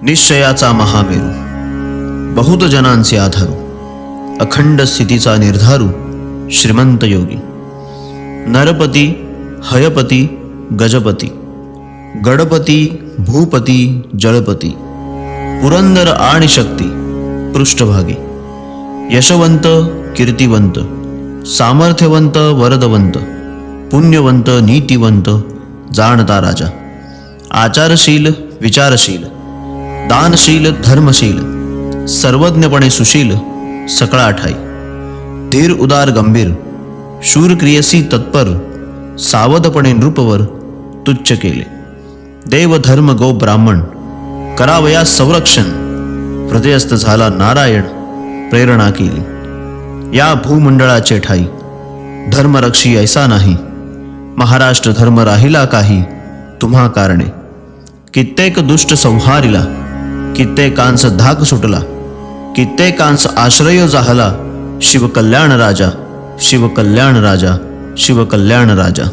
निश्चयाचा महामेरू, बहुत जनांचे आधारू, अखंड स्थितीचा निर्धारू, श्रीमंत योगी, नरपती, हयपती, गजपती, गडपती, भूपती, जळपती, पुरंदर आणि शक्ती, पृष्ठभागी, यशवंत, कीर्तिवंत, सामर्थ्यवंत, वरदवंत, पुण्यवंत, नीतिवंत, जाणता राजा, आचारशील, विचारशील, दानशील, धर्मशील, सर्वज्ञपणे सुशील, सकळा ठाई, धीर उदार गंभीर, शूर क्रियसी तत्पर, सावधपणे नृपवर तुच्छ केले, देव धर्म गो ब्राह्मण, करावया संरक्षण, हृदयस्थ झाला नारायण, प्रेरणा केली, या भूमंडळाचे ठाई, धर्मरक्षी ऐसा नाही, महाराष्ट्र धर्म राहिला काही, तुम्हा कारणे, कित्येक दुष्ट संहारिला, कित्येकांस धाक सुटला, कित्येकांस आश्रय जाहला, शिवकल्याण राजा, शिवकल्याण राजा, शिवकल्याण राजा.